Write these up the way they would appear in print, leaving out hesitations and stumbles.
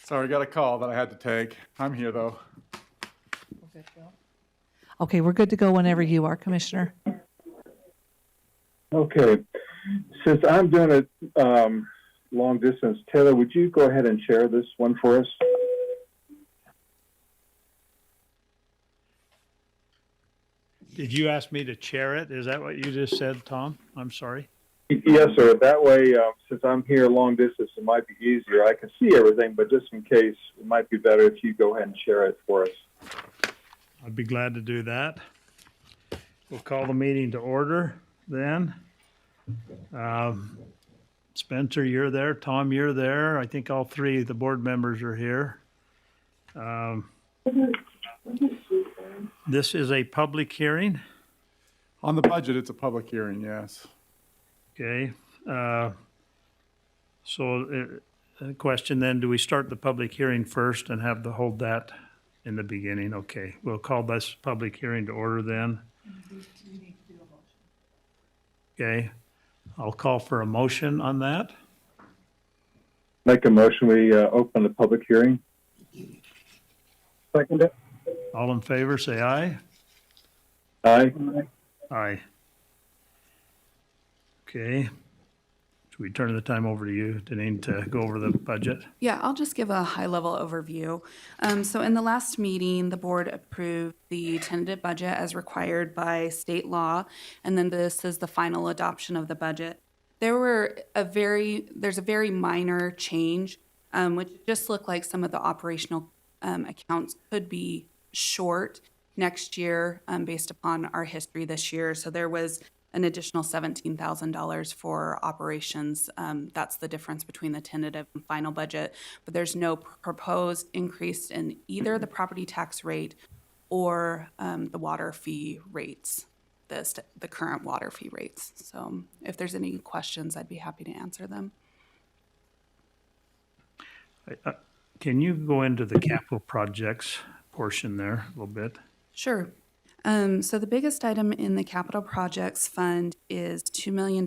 Sorry, got a call that I had to take. I'm here, though. Okay, we're good to go whenever you are, Commissioner. Okay. Since I'm doing it long distance, Taylor, would you go ahead and share this one for us? Did you ask me to chair it? Is that what you just said, Tom? I'm sorry. Yes, sir. That way, since I'm here long distance, it might be easier. I can see everything, but just in case, it might be better if you go ahead and share it for us. I'd be glad to do that. We'll call the meeting to order then. Spencer, you're there. Tom, you're there. I think all three of the board members are here. This is a public hearing. On the budget, it's a public hearing, yes. Okay. So the question then, do we start the public hearing first and have to hold that in the beginning? Okay, we'll call this public hearing to order then. Okay, I'll call for a motion on that. Make a motion, we open the public hearing. Second it. All in favor, say aye. Aye. Aye. Okay. Should we turn the time over to you, Deneen, to go over the budget? Yeah, I'll just give a high-level overview. So in the last meeting, the board approved the tentative budget as required by state law, and then this is the final adoption of the budget. There's a very minor change, which just looked like some of the operational accounts could be short next year based upon our history this year. So there was an additional $17,000 for operations. That's the difference between the tentative and final budget. But there's no proposed increase in either the property tax rate or the water fee rates, the current water fee rates. So if there's any questions, I'd be happy to answer them. Can you go into the capital projects portion there a little bit? Sure. So the biggest item in the capital projects fund is $2 million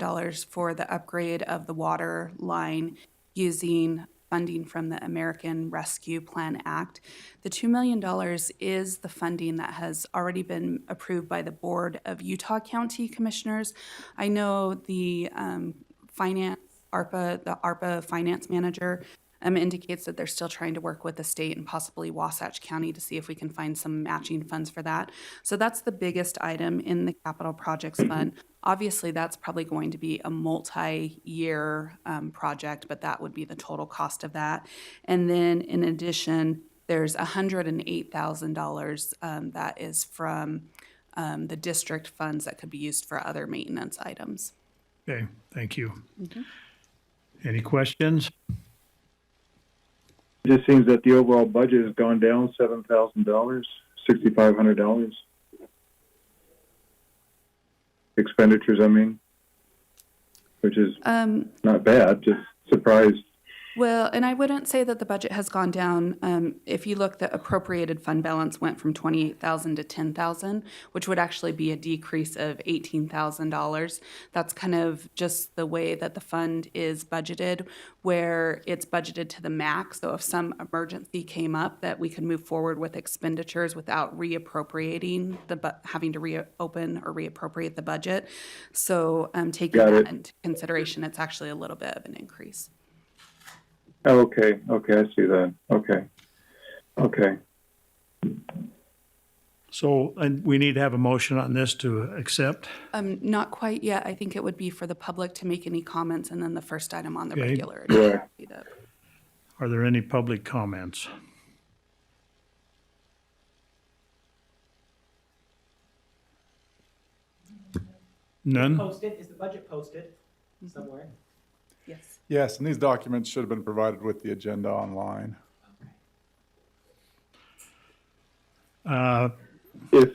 for the upgrade of the water line using funding from the American Rescue Plan Act. The $2 million is the funding that has already been approved by the Board of Utah County Commissioners. I know the Arpa finance manager indicates that they're still trying to work with the state and possibly Wasatch County to see if we can find some matching funds for that. So that's the biggest item in the capital projects fund. Obviously, that's probably going to be a multi-year project, but that would be the total cost of that. And then in addition, there's $108,000 that is from the district funds that could be used for other maintenance items. Okay, thank you. Any questions? It just seems that the overall budget has gone down $7,000, $6,500. Expenditures, I mean, which is not bad, just surprised. Well, and I wouldn't say that the budget has gone down. If you look, the appropriated fund balance went from $28,000 to $10,000, which would actually be a decrease of $18,000. That's kind of just the way that the fund is budgeted, where it's budgeted to the max. So if some emergency came up, that we could move forward with expenditures without reappropriating having to reopen or reappropriate the budget. So taking that into consideration, it's actually a little bit of an increase. Okay, I see that. Okay. So, and we need to have a motion on this to accept? Not quite yet. I think it would be for the public to make any comments, and then the first item on the Okay. regular agenda would be the. Are there any public comments? None? Posted, is the budget posted somewhere? Yes. Yes, and these documents should have been provided with the agenda online. If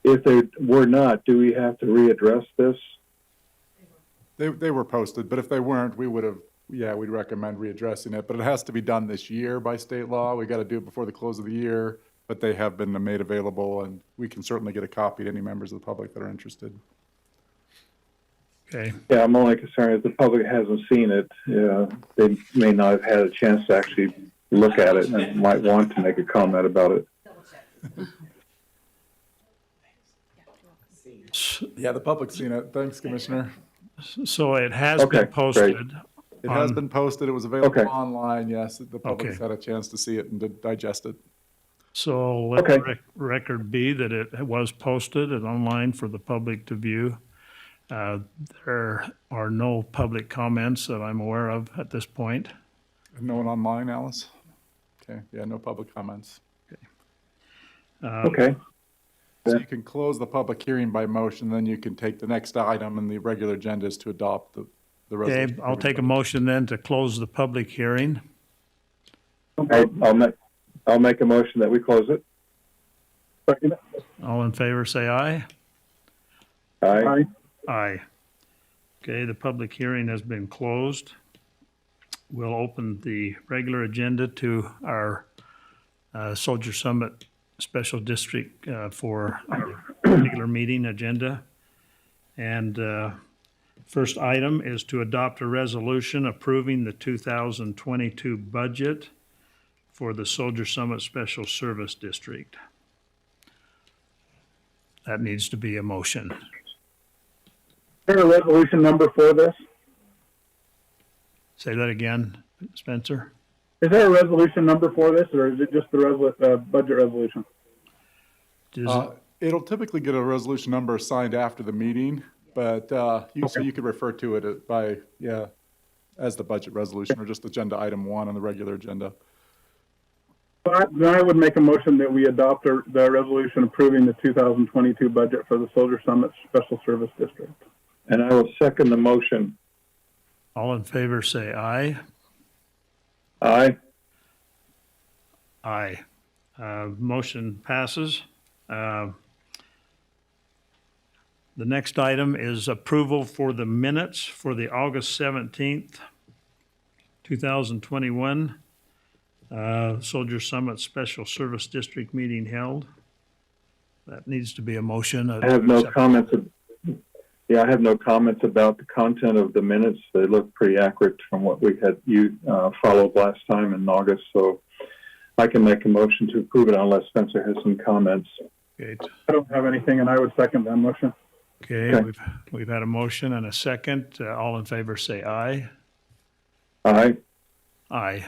they were not, do we have to readdress this? They were posted, but if they weren't, we'd recommend readdressing it. But it has to be done this year by state law. We got to do it before the close of the year, but they have been made available, and we can certainly get a copy to any members of the public that are interested. Okay, Yeah, I'm only concerned if the public hasn't seen it, they may not have had a chance to actually look at it and might want to make a comment about it. Yeah, the public's seen it. Thanks, Commissioner. so it has Okay, been great. posted. It has on- been posted. It was available Okay. online, yes. The public's Okay. had a chance to see it and to digest it. So let Okay. the record be that it was posted and online for the public to view. There are no public comments that I'm aware of at this point. No one online, Alice? Okay, yeah, no public comments. Okay, So you can close the public hearing by motion, then you can take the next item in the regular agenda is to adopt the Okay, resolution. I'll take a motion then to close the public hearing. I'll make a motion that we close it. All in favor, say aye. Aye. Aye. Okay, the public hearing has been closed. We'll open the regular agenda to our Soldier Summit Special District for our regular meeting agenda. And first item is to adopt a resolution approving the 2022 budget for the Soldier Summit Special Service District. That needs to be a motion. Is there a resolution number for this? Say that again, Spencer? Is there a resolution number for this, or is it just the budget resolution? Does it- It'll typically get a resolution number assigned after the meeting, but so you could refer to it by, as the budget resolution or just agenda item 1 on the regular agenda. Then I would make a motion that we adopt the resolution approving the 2022 budget for the Soldier Summit Special Service District. And I will second the motion. All in favor, say aye. Aye. Aye. Motion passes. The next item is approval for the minutes for the August 17th, 2021 Soldier Summit Special Service District meeting held. That needs to be a motion. I have no comments. I have no comments about the content of the minutes. They look pretty accurate from what we had followed last time in August. So I can make a motion to approve it unless Spencer has some comments. Okay, I don't have anything, and I would second that motion. okay, we've had a motion and a second. All in favor, say aye. Aye. Aye.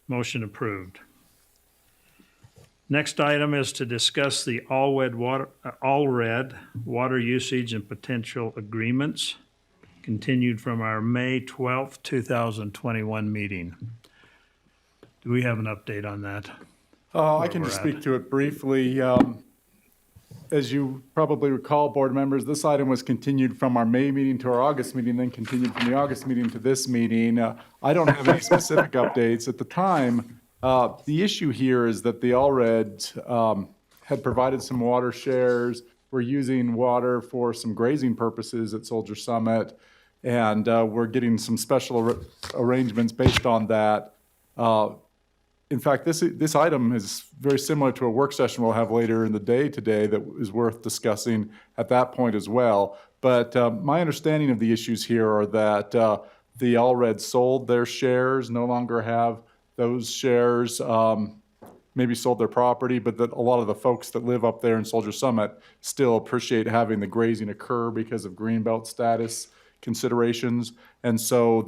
Motion approved. Next item is to discuss the all-red water usage and potential agreements continued from our May 12th, 2021 meeting. Do we have an update on that? I can just speak to it briefly. As you probably recall, board members, this item was continued from our May meeting to our August meeting, then continued from the August meeting to this meeting. I don't have any specific updates. At the time, the issue here is that the Allred had provided some water shares. We're using water for some grazing purposes at Soldier Summit, and we're getting some special arrangements based on that. In fact, this item is very similar to a work session we'll have later in the day today that is worth discussing at that point as well. But my understanding of the issues here are that the Allred sold their shares, no longer have those shares, maybe sold their property, but that a lot of the folks that live up there in Soldier Summit still appreciate having the grazing occur because of greenbelt status considerations. And so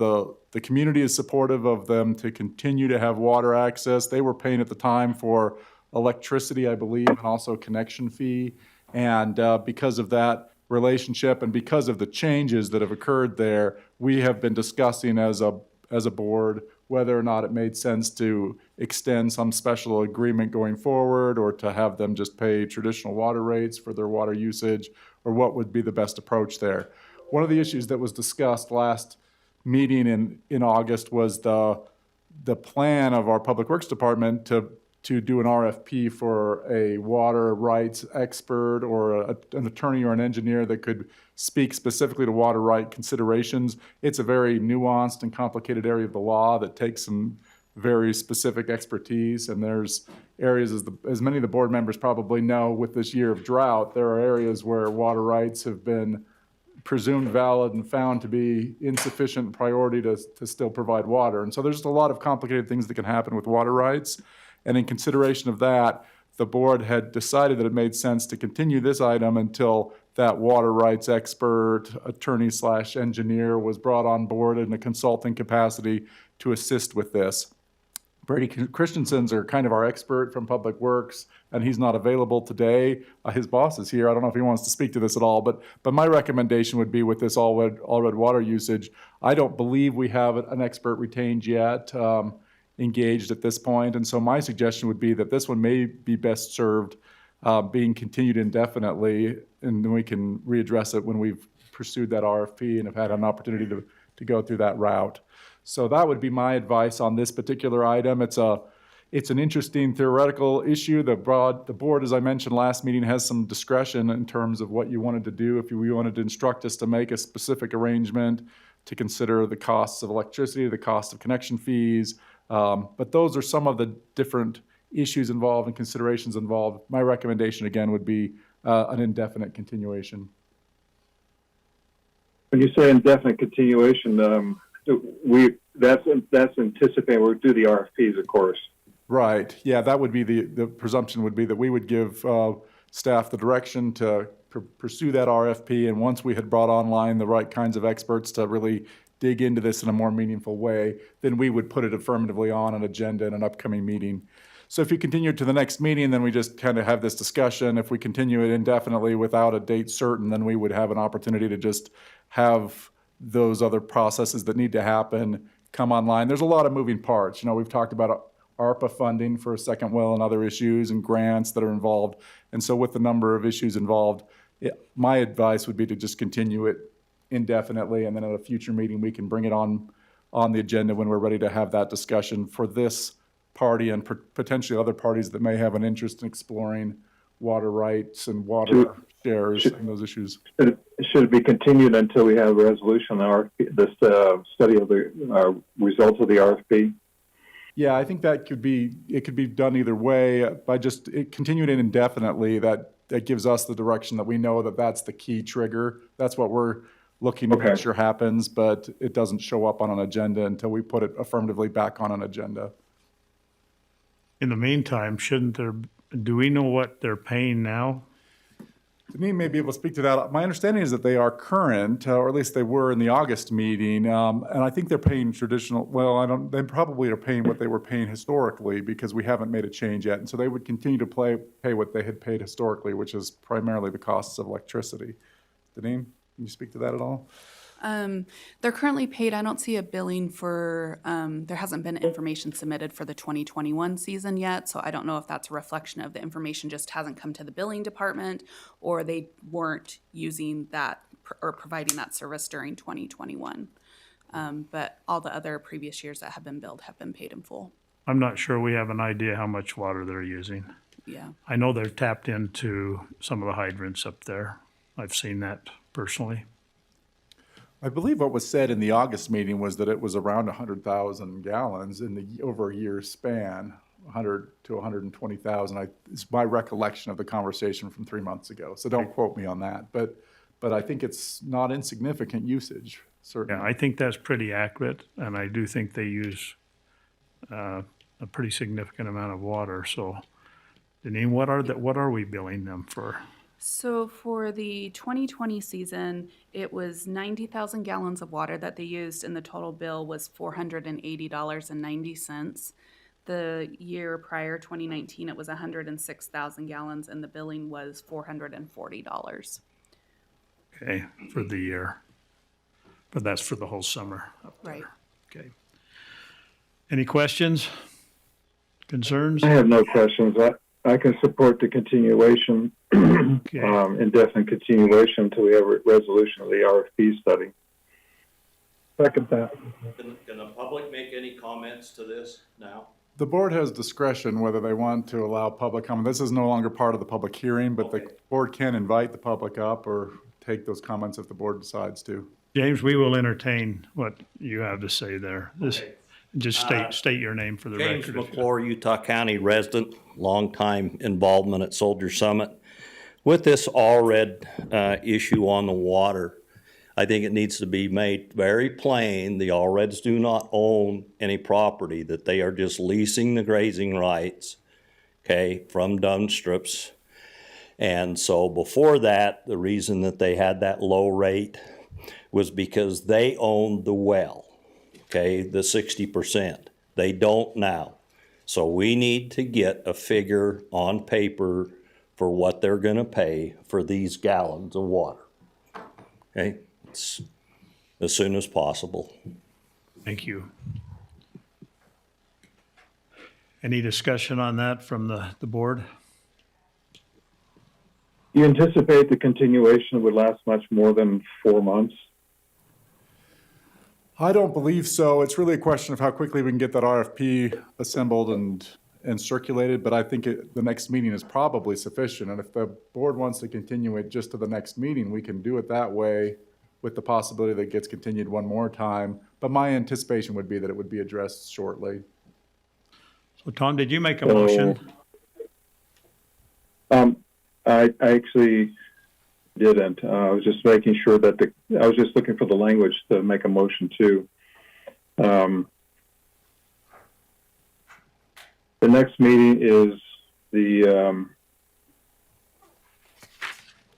the community is supportive of them to continue to have water access. They were paying at the time for electricity, I believe, and also connection fee. And because of that relationship and because of the changes that have occurred there, we have been discussing as a board whether or not it made sense to extend some special agreement going forward or to have them just pay traditional water rates for their water usage, or what would be the best approach there. One of the issues that was discussed last meeting in August was the plan of our Public Works Department to do an RFP for a water rights expert or an attorney or an engineer that could speak specifically to water right considerations. It's a very nuanced and complicated area of the law that takes some very specific expertise, and there's areas, as many of the board members probably know, with this year of drought, there are areas where water rights have been presumed valid and found to be insufficient priority to still provide water. And so there's just a lot of complicated things that can happen with water rights. And in consideration of that, the board had decided that it made sense to continue this item until that water rights expert, attorney/engineer was brought on board in a consulting capacity to assist with this. Brady Christensen's are kind of our expert from Public Works, and he's not available today. His boss is here. I don't know if he wants to speak to this at all, but my recommendation would be with this all red water usage. I don't believe we have an expert retained yet, engaged at this point, and so my suggestion would be that this one may be best served being continued indefinitely, and then we can readdress it when we've pursued that RFP and have had an opportunity to go through that route. So that would be my advice on this particular item. It's an interesting theoretical issue. The board, as I mentioned last meeting, has some discretion in terms of what you wanted to do. If you wanted to instruct us to make a specific arrangement to consider the costs of electricity, the cost of connection fees, but those are some of the different issues involved and considerations involved. My recommendation, again, would be an indefinite continuation. When you say indefinite continuation, that's anticipating we'll do the RFPs, of course. Right. Yeah, that would be the presumption would be that we would give staff the direction to pursue that RFP, and once we had brought online the right kinds of experts to really dig into this in a more meaningful way, then we would put it affirmatively on an agenda in an upcoming meeting. So if you continue to the next meeting, then we just kind of have this discussion. If we continue it indefinitely without a date certain, then we would have an opportunity to just have those other processes that need to happen come online. There's a lot of moving parts. You know, we've talked about Arpa funding for a second well and other issues and grants that are involved. And so with the number of issues involved, my advice would be to just continue it indefinitely, and then at a future meeting we can bring it on the agenda when we're ready to have that discussion for this party and potentially other parties that may have an interest in exploring water rights and water shares and those issues. Should it be continued until we have a resolution on this study of the results of the RFP? Yeah, I think it could be done either way. By just continuing it indefinitely, that gives us the direction that we know that that's the key trigger. That's what we're looking to make sure happens, but it doesn't show up on an agenda until we put it affirmatively back on an agenda. In the meantime, do we know what they're paying now? Deneen may be able to speak to that. My understanding is that they are current, or at least they were in the August meeting, and I think they're paying they probably are paying what they were paying historically because we haven't made a change yet. And so they would continue to pay what they had paid historically, which is primarily the costs of electricity. Deneen, can you speak to that at all? They're currently paid. I don't see a billing for, there hasn't been information submitted for the 2021 season yet, so I don't know if that's a reflection of the information just hasn't come to the billing department, or they weren't using that or providing that service during 2021. But all the other previous years that have been billed have been paid in full. I'm not sure we have an idea how much water they're using. Yeah. I know they're tapped into some of the hydrants up there. I've seen that personally. I believe what was said in the August meeting was that it was around 100,000 gallons over a year's span, 100 to 120,000. It's my recollection of the conversation from 3 months ago. So don't quote me on that, but I think it's not insignificant usage, certainly. Yeah, I think that's pretty accurate, and I do think they use a pretty significant amount of water. So, Deneen, what are we billing them for? So for the 2020 season, it was 90,000 gallons of water that they used, and the total bill was $480.90. The year prior, 2019, it was 106,000 gallons, and the billing was $440. Okay, for the year. But that's for the whole summer up there. Right. Okay. Any questions? Concerns? I have no questions. I can support the continuation, indefinite continuation until we have a resolution of the RFP study. Second that. Can the public make any comments to this now? The board has discretion whether they want to allow public comment. This is no longer part of the public hearing, but the board can invite the public up or take those comments if the board decides to. James, we will entertain what you have to say there. Just state your name for the James record. McClure, Utah County resident, longtime involvement at Soldier Summit. With this all-red issue on the water, I think it needs to be made very plain, the Allreds do not own any property, that they are just leasing the grazing rights, okay, from Dunstrips. And so before that, the reason that they had that low rate was because they owned the well, okay, the 60%. They don't now. So we need to get a figure on paper for what they're gonna pay for these gallons of water. Okay, as soon as possible. Thank you. Any discussion on that from the board? You anticipate the continuation would last much more than 4 months? I don't believe so. It's really a question of how quickly we can get that RFP assembled and circulated, but I think the next meeting is probably sufficient. And if the board wants to continue it just to the next meeting, we can do it that way with the possibility that it gets continued one more time. But my anticipation would be that it would be addressed shortly. So Tom, did you make a motion? I actually didn't. I was just making sure that I was just looking for the language to make a motion to. The next meeting is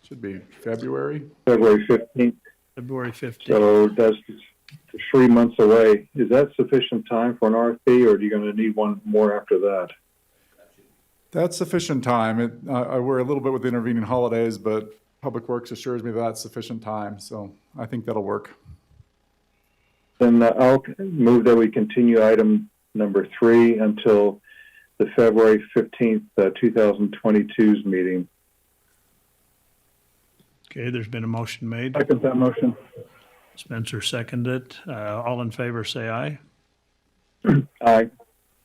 Should be February. February 15th. February 15th. So that's 3 months away. Is that sufficient time for an RFP, or are you going to need one more after that? That's sufficient time. We're a little bit with the intervening holidays, but Public Works assures me that's sufficient time, so I think that'll work. Then I'll move that we continue item number 3 until the February 15th, 2022's meeting. Okay, there's been a motion made. Second that motion. Spencer seconded. All in favor, say aye. Aye.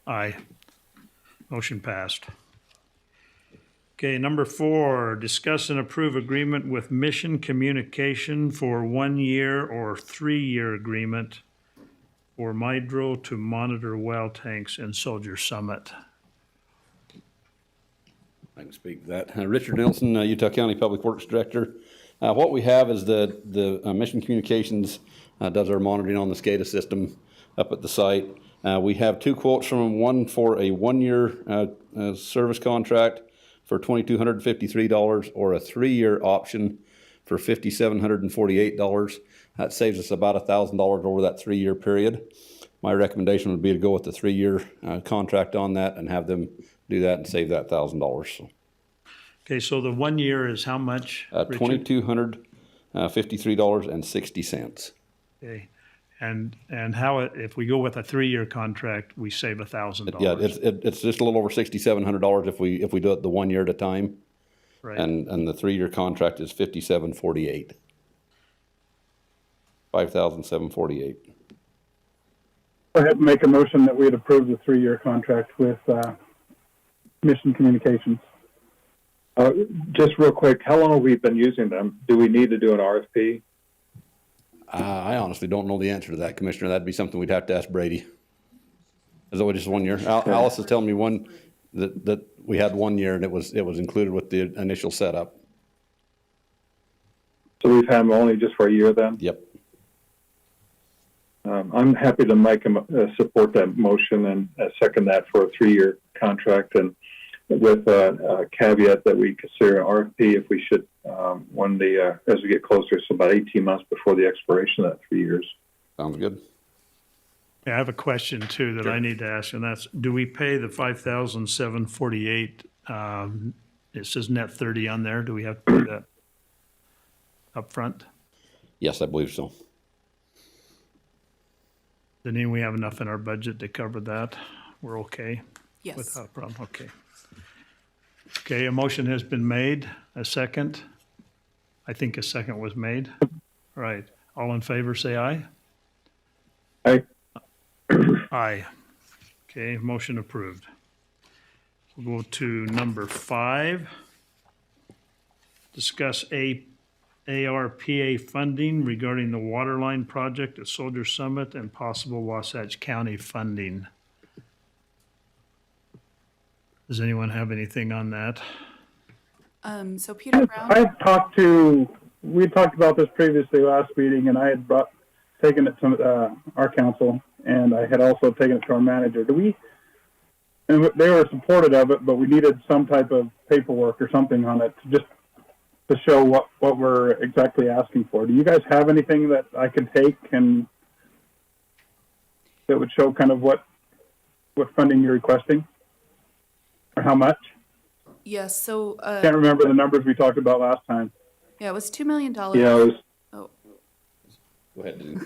Aye. Motion passed. Okay, number 4, discuss and approve agreement with Mission Communication for 1 year or 3-year agreement for Midro to monitor well tanks in Soldier Summit. I can speak to that. Richard Nelson, Utah County Public Works Director. What we have is the Mission Communications does our monitoring on the SCADA system up at the site. We have 2 quotes from them, one for a 1-year service contract for $2,253 or a 3-year option for $5,748. That saves us about $1,000 over that 3-year period. My recommendation would be to go with the 3-year contract on that and have them do that and save that $1,000. So, Okay, so the 1 year is how much? Richard? $2,253.60. Okay, and how, if we go with a 3-year contract, we save $1,000? Yeah, it's just a little over $6,700 if we do it the 1 year at a time. Right. And the 3-year contract is $5,748. $5,748. Go ahead and make a motion that we'd approve the 3-year contract with Mission Communications. Just real quick, how long have we been using them? Do we need to do an RFP? I honestly don't know the answer to that, Commissioner. That'd be something we'd have to ask Brady. Is it just 1 year? Alice is telling me that we had 1 year and it was included with the initial setup. So we've had them only just for a year then? Yep. I'm happy to make support that motion and second that for a 3-year contract, and with a caveat that we consider an RFP if we should, as we get closer, so about 18 months before the expiration of that 3 years. Sounds good. Yeah, I have a question too that I need to ask, and that's, do we pay the $5,748? It says net 30 on there. Do we have to pay that up front? Yes, I believe so. Then we have enough in our budget to cover that? We're okay? Yes. Without a problem, okay. Okay, a motion has been made. A second? I think a second was made. All right, all in favor, say aye. Aye. Aye. Okay, motion approved. We'll go to number 5. Discuss ARPA funding regarding the water line project at Soldier Summit and possible Wasatch County funding. Does anyone have anything on that? So Peter Brown, I've talked to we talked about this previously last meeting, and I had taken it to our council, and I had also taken it to our manager. And they were supportive of it, but we needed some type of paperwork or something on it to show what we're exactly asking for. Do you guys have anything that I could take and that would show kind of what funding you're requesting or how much? Yes, so, Can't remember the numbers we talked about last time. yeah, it was $2 million. Yeah, it was, Oh, Go ahead, Denise.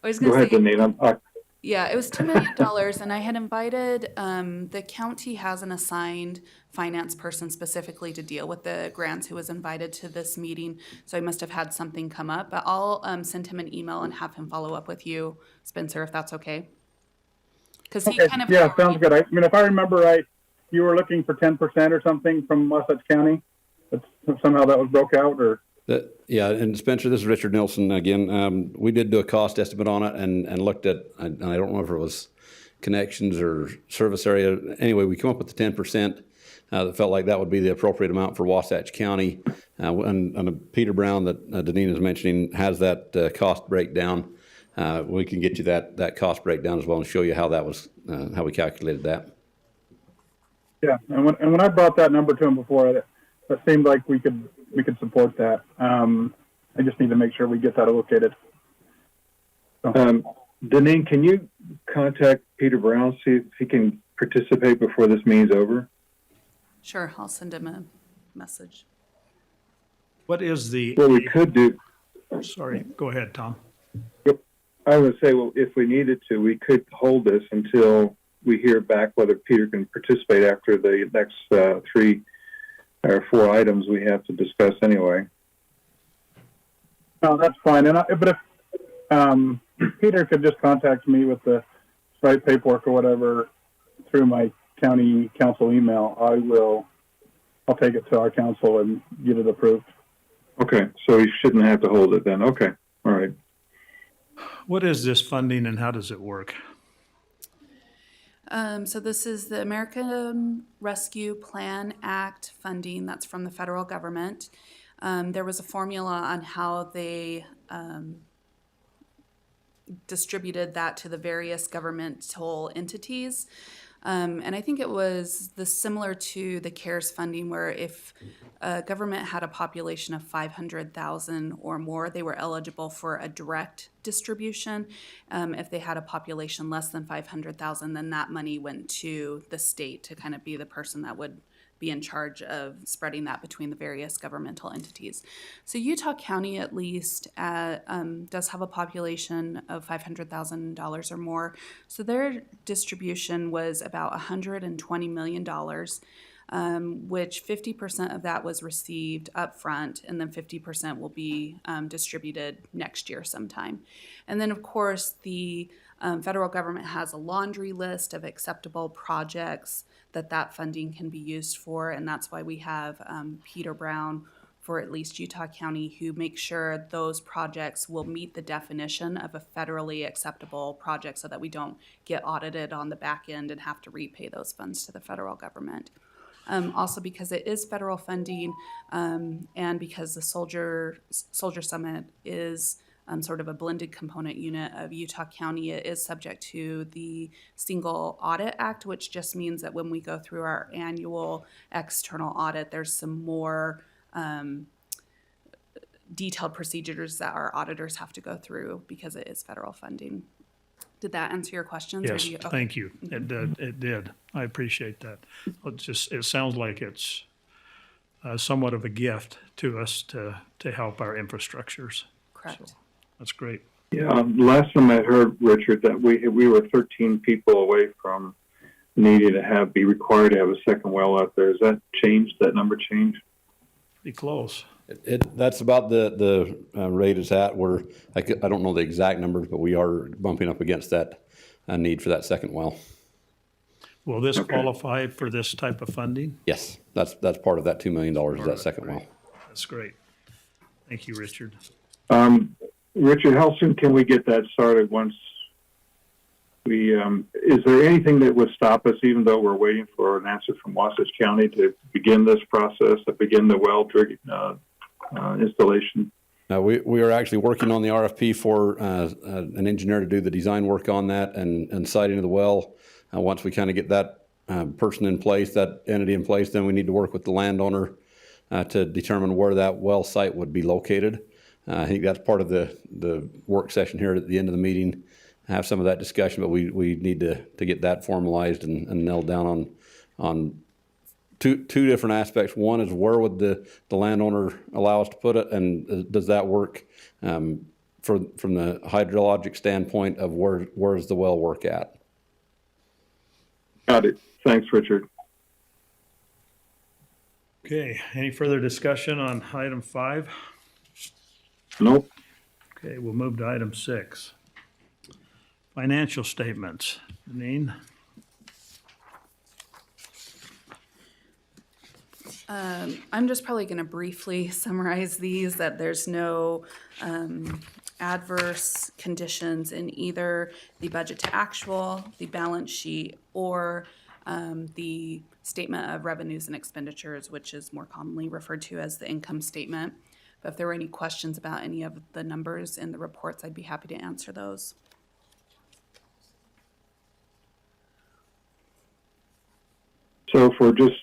I was go gonna ahead, say, Deneen. yeah, it was $2 million, and I had invited, the county has an assigned finance person specifically to deal with the grants who was invited to this meeting, so I must have had something come up, but I'll, send him an email and have him follow up with you, Spencer, if that's okay. Because he Okay, kind of. yeah, sounds good. I mean, if I remember right, you were looking for 10% or something from Wasatch County. Somehow that was broke out, or Yeah, and Spencer, this is Richard Nelson again. We did do a cost estimate on it and looked at, and I don't know if it was connections or service area. Anyway, we come up with the 10%. That felt like that would be the appropriate amount for Wasatch County. And Peter Brown that Deneen is mentioning has that cost breakdown. We can get you that cost breakdown as well and show you how that was, how we calculated that. yeah. And when I brought that number to him before, it seemed like we could support that. I just need to make sure we get that allocated. Deneen, can you contact Peter Brown, see if he can participate before this meeting's over? Sure, I'll send him a message. What is the, Well, we could do, sorry, go ahead, Tom. I would say, well, if we needed to, we could hold this until we hear back whether Peter can participate after the next 3 or 4 items we have to discuss anyway. No, that's fine. But if Peter could just contact me with the right paperwork or whatever through my county council email, I'll take it to our council and get it approved. Okay, so you shouldn't have to hold it then. Okay, all right. What is this funding and how does it work? So this is the American Rescue Plan Act funding that's from the federal government. There was a formula on how they distributed that to the various governmental entities. And I think it was similar to the CARES funding, where if a government had a population of 500,000 or more, they were eligible for a direct distribution. If they had a population less than 500,000, then that money went to the state to kind of be the person that would be in charge of spreading that between the various governmental entities. So Utah County at least does have a population of $500,000 or more. So their distribution was about $120 million, which 50% of that was received upfront, and then 50% will be distributed next year sometime. And then, of course, the federal government has a laundry list of acceptable projects that funding can be used for, and that's why we have Peter Brown for at least Utah County, who makes sure those projects will meet the definition of a federally acceptable project so that we don't get audited on the back end and have to repay those funds to the federal government. Also, because it is federal funding, and because the Soldier Summit is sort of a blended component unit of Utah County, it is subject to the Single Audit Act, which just means that when we go through our annual external audit, there's some more detailed procedures that our auditors have to go through because it is federal funding. Did that answer your questions? Yes, thank you. It did. I appreciate that. It sounds like it's somewhat of a gift to us to help our infrastructures. Correct. That's great. Yeah, last time I heard, Richard, that we were 13 people away from needing to be required to have a second well out there. Has that changed? That number changed? Pretty close. That's about the rate it's at. I don't know the exact numbers, but we are bumping up against that need for that second well. Will this qualify for this type of funding? Yes, that's part of that $2 million is that second well. That's great. Thank you, Richard. Richard, how soon can we get that started once we, is there anything that would stop us, even though we're waiting for an answer from Wasatch County, to begin this process, to begin the well installation? We are actually working on the RFP for an engineer to do the design work on that and siting of the well. Once we kind of get that person in place, that entity in place, then we need to work with the landowner to determine where that well site would be located. I think that's part of the work session here at the end of the meeting, have some of that discussion, but we need to get that formalized and nailed down on two different aspects. One is where would the landowner allow us to put it, and does that work from the hydrologic standpoint of where's the well work at? Got it. Thanks, Richard. Okay, any further discussion on item 5? Nope. Okay, we'll move to item 6. Financial statements. Janine? I'm just probably going to briefly summarize these, that there's no adverse conditions in either the budget to actual, the balance sheet, or the statement of revenues and expenditures, which is more commonly referred to as the income statement. But if there were any questions about any of the numbers in the reports, I'd be happy to answer those. So for just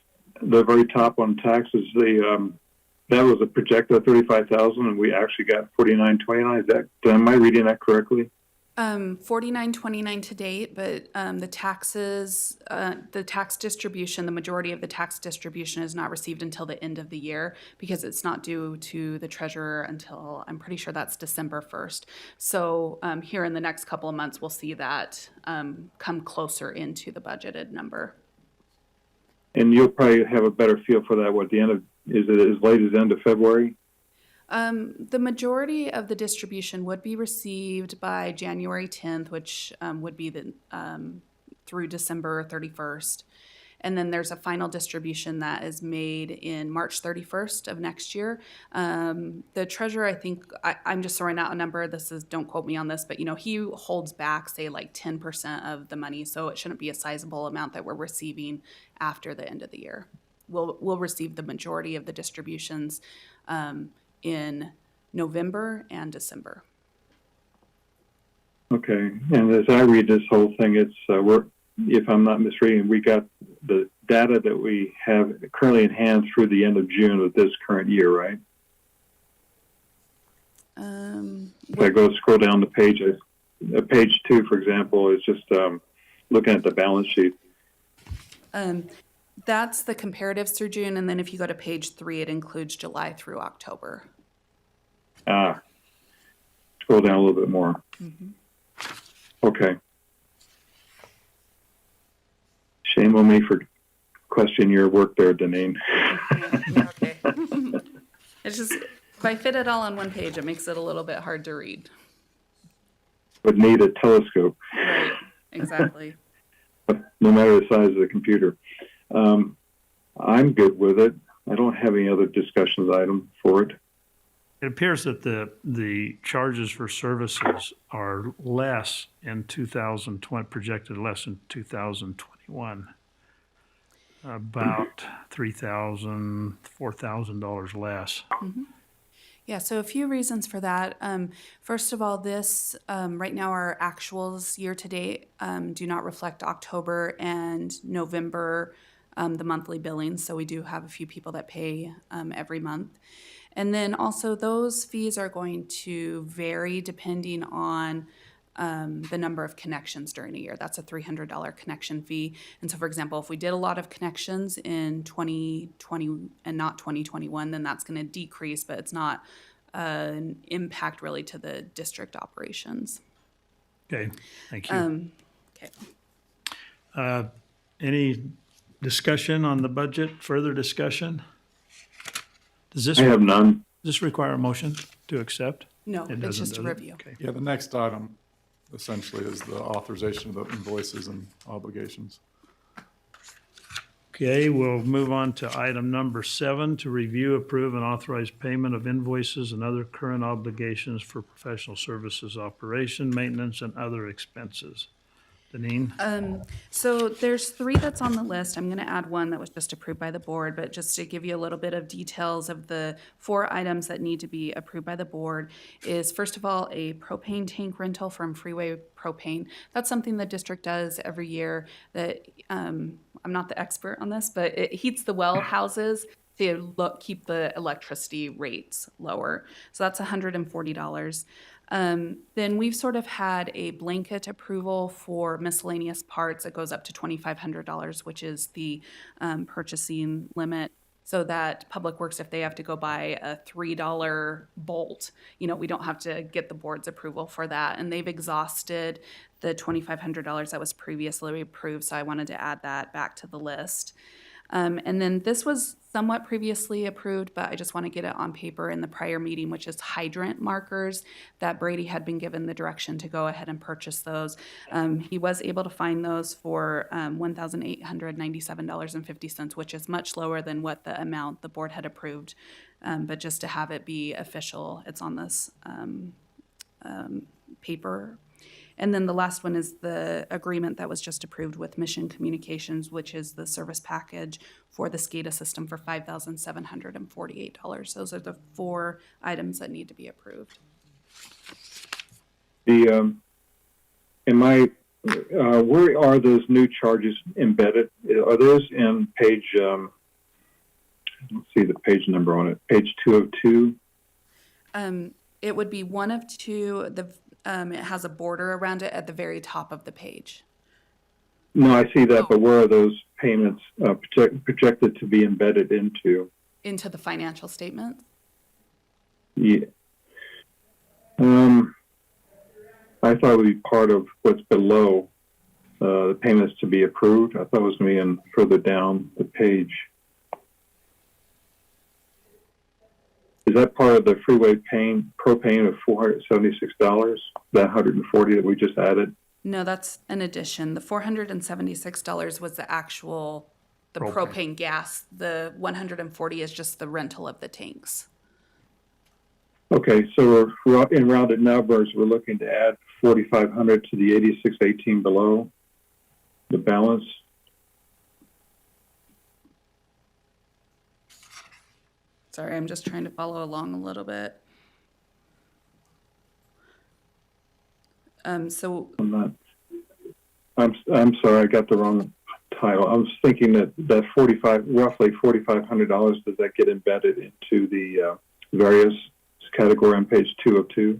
the very top on taxes, that was a projected 35,000, and we actually got 4929. Is that, am I reading that correctly? 4929 to date, but the taxes, the tax distribution, the majority of the tax distribution is not received until the end of the year because it's not due to the treasurer until, I'm pretty sure that's December 1st. So here in the next couple of months, we'll see that come closer into the budgeted number. And you'll probably have a better feel for that. What the end of, is it as late as the end of February? The majority of the distribution would be received by January 10th, which would be through December 31st. And then there's a final distribution that is made in March 31st of next year. The treasurer, I think, I'm just throwing out a number. Don't quote me on this, but he holds back, say, like 10% of the money. So it shouldn't be a sizable amount that we're receiving after the end of the year. We'll receive the majority of the distributions in November and December. Okay, and as I read this whole thing, it's if I'm not misreading, we got the data that we have currently in hand through the end of June of this current year, right? If I scroll down the page, page 2, for example, is just looking at the balance sheet. That's the comparatives through June, and then if you go to page 3, it includes July through October. Scroll down a little bit more. Mm-hmm. Okay. Shame on me for questioning your work there, Deneen. Okay. It's just, if I fit it all on one page, it makes it a little bit hard to read. Would need a telescope. Right, exactly. No matter the size of the computer. I'm good with it. I don't have any other discussions item for it. It appears that the charges for services are less in 2020, projected less in 2021. About $3,000, $4,000 less. Mm-hmm. Yeah, so a few reasons for that. First of all, this, right now our actuals year to date do not reflect October and November, the monthly billings. So we do have a few people that pay every month. And then also those fees are going to vary depending on the number of connections during a year. That's a $300 connection fee. And so, for example, if we did a lot of connections in 2020 and not 2021, then that's going to decrease, but it's not an impact really to the district operations. Okay, thank you. Okay. Any discussion on the budget, further discussion? I have none. Does this require a motion to accept? No, It it's doesn't, just a does it? review. Okay. Yeah, the next item essentially is the authorization of the invoices and obligations. Okay, we'll move on to item number 7, to review, approve, and authorize payment of invoices and other current obligations for professional services operation, maintenance, and other expenses. Deneen? So there's 3 that's on the list. I'm going to add one that was just approved by the board, but just to give you a little bit of details of the 4 items that need to be approved by the board is, first of all, a propane tank rental from Freeway Propane. That's something the district does every year that, I'm not the expert on this, but it heats the well houses to keep the electricity rates lower. So that's $140. Then we've sort of had a blanket approval for miscellaneous parts. It goes up to $2,500, which is the purchasing limit. So that Public Works, if they have to go buy a $3 bolt, we don't have to get the board's approval for that. And they've exhausted the $2,500 that was previously approved, so I wanted to add that back to the list. And then this was somewhat previously approved, but I just want to get it on paper in the prior meeting, which is hydrant markers that Brady had been given the direction to go ahead and purchase those. He was able to find those for $1,897.50, which is much lower than what the amount the board had approved. But just to have it be official, it's on this paper. And then the last one is the agreement that was just approved with Mission Communications, which is the service package for the SCADA system for $5,748. Those are the 4 items that need to be approved. Where are those new charges embedded? Are those in page, let's see the page number on it, page 202? It would be one of 2. It has a border around it at the very top of the page. No, I see that, but where are those payments projected to be embedded into? Into the financial statements? Yeah. I thought it would be part of what's below the payments to be approved. I thought it was going to be in further down the page. Is that part of the freeway propane of $476? That $140 that we just added? No, that's an addition. The $476 was the actual, propane gas. The $140 is just the rental of the tanks. Okay, so we're in rounded numbers. We're looking to add $4,500 to the $8618 below the balance. Sorry, I'm just trying to follow along a little bit. I'm sorry, I got the wrong title. I was thinking that roughly $4,500, does that get embedded into the various category on page 202?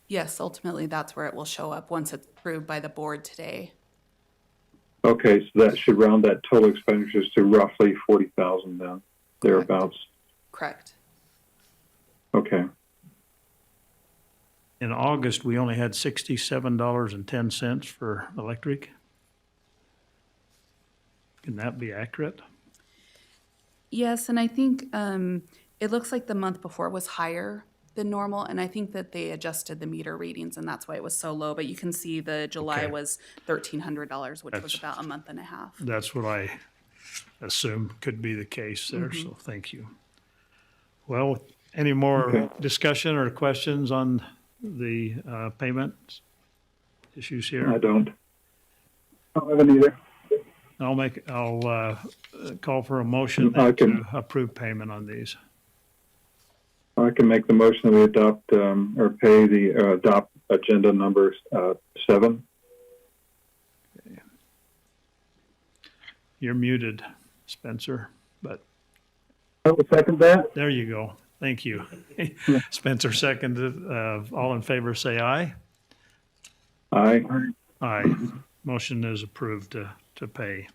Yes, ultimately that's where it will show up once it's approved by the board today. Okay, so that should round that total expenditures to roughly $40,000 then, thereabouts. Correct. Okay. In August, we only had $67.10 for electric. Can that be accurate? Yes, and I think it looks like the month before was higher than normal, and I think that they adjusted the meter readings, and that's why it was so low. But you can see the July Okay. was $1,300, which was about a month and a half. That's what I assumed could be the case there, so thank you. Well, any more discussion or questions on the payment issues I here? don't. I don't have it either. I'll call for a motion I to can- approve payment on these. I can make the motion that we adopt or pay the adopt agenda number 7. You're muted, Spencer, but I will second that. there you go. Thank you. Spencer seconded. All in favor, say aye. Aye. Aye. Motion is approved to pay.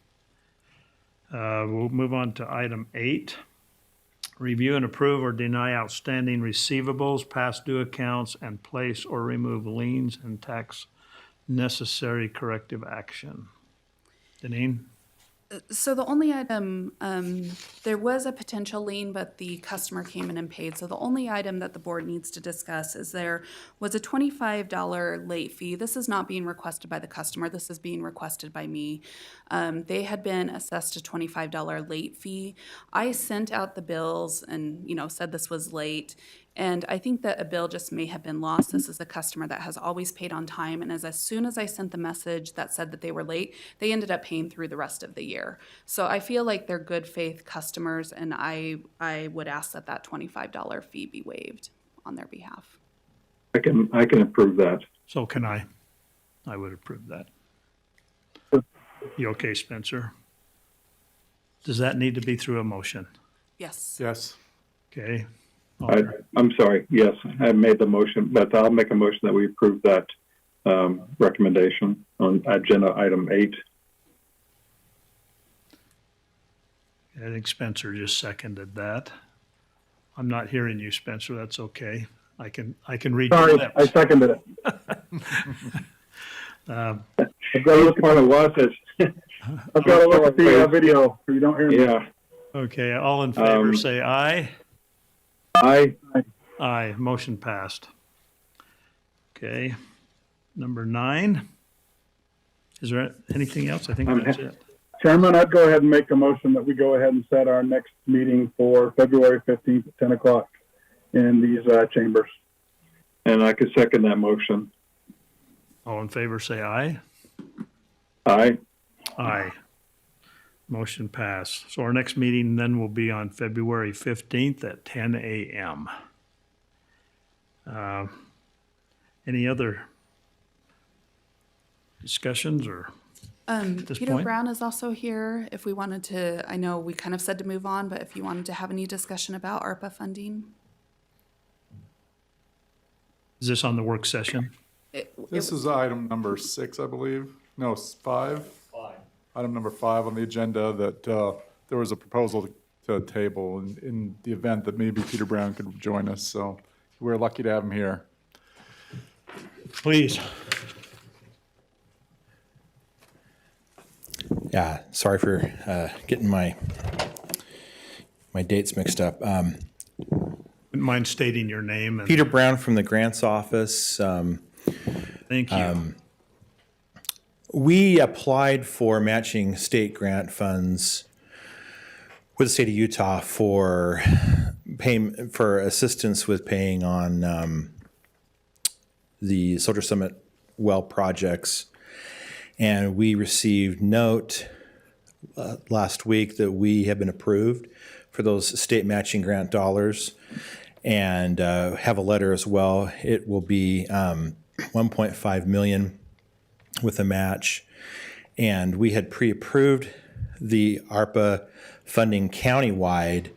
We'll move on to item 8. Review and approve or deny outstanding receivables, past due accounts, and place or remove liens and tax necessary corrective action. Deneen? So the only item, there was a potential lien, but the customer came in and paid. So the only item that the board needs to discuss is there was a $25 late fee. This is not being requested by the customer. This is being requested by me. They had been assessed a $25 late fee. I sent out the bills and, said this was late. And I think that a bill just may have been lost. This is a customer that has always paid on time, and as soon as I sent the message that said that they were late, they ended up paying through the rest of the year. So I feel like they're good faith customers, and I would ask that that $25 fee be waived on their behalf. I can approve that. So can I. I would approve that. You okay, Spencer? Does that need to be through a motion? Yes. Yes. Okay. I'm sorry. Yes, I made the motion, but I'll make a motion that we approve that recommendation on agenda item 8. I think Spencer just seconded that. I'm not hearing you, Spencer. That's okay. I can read your Sorry, lips. I seconded it. I've got to look part of Wasatch. I've got to look at the video, or you don't hear me. Yeah. Okay, all in favor, say aye. Aye. Aye, motion passed. Okay, number 9. Is there anything else? I think that's it. Chairman, I'd go ahead and make a motion that we go ahead and set our next meeting for February 15th at 10 o'clock in these chambers. And I could second that motion. All in favor, say aye. Aye. Aye. Motion passed. So our next meeting then will be on February 15th at 10 a.m. Any other discussions or this Peter point? Brown is also here. If we wanted to, I know we kind of said to move on, but if you wanted to have any discussion about ARPA funding. Is this on the work session? This is item number 6, I believe. No, 5. Item number 5 on the agenda, that there was a proposal to table in the event that maybe Peter Brown could join us. So we're lucky to have him here. Please. Yeah, sorry for getting my dates mixed up. Wouldn't mind stating your name. And Peter Brown from the Grants Office. Thank you. We applied for matching state grant funds with the state of Utah for assistance with paying on the Soldier Summit well projects. And we received note last week that we have been approved for those state matching grant dollars, and have a letter as well. It will be $1.5 million with a match, and we had pre-approved the ARPA funding countywide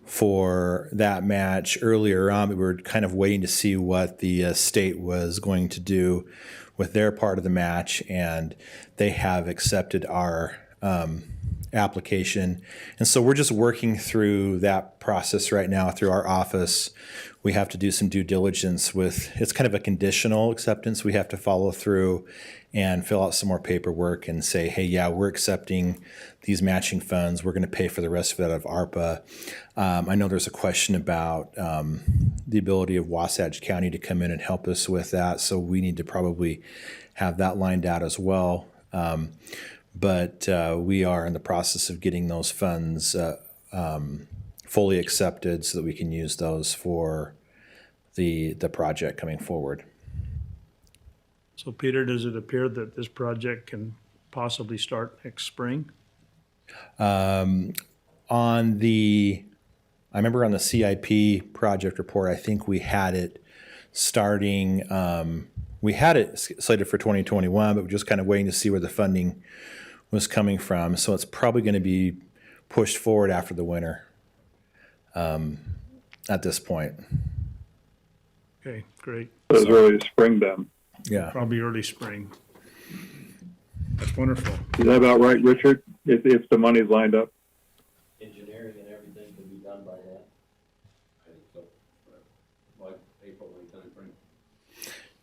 for that match earlier on. We were kind of waiting to see what the state was going to do with their part of the match, and they have accepted our application. And so we're just working through that process right now through our office. We have to do some due diligence with, it's kind of a conditional acceptance. We have to follow through and fill out some more paperwork and say, hey, yeah, we're accepting these matching funds. We're going to pay for the rest of it out of ARPA. I know there's a question about the ability of Wasatch County to come in and help us with that. So we need to probably have that lined out as well. But we are in the process of getting those funds fully accepted so that we can use those for the project coming forward. So Peter, does it appear that this project can possibly start next spring? I remember on the CIP project report, I think we had it starting, we had it slated for 2021, but we're just kind of waiting to see where the funding was coming from. So it's probably going to be pushed forward after the winter at this point. Okay, great. So it's early spring then. Yeah. Probably early spring. That's wonderful. Is that about right, Richard? If the money's lined up? Engineering and everything can be done by then. I think so. Like April, May timeframe.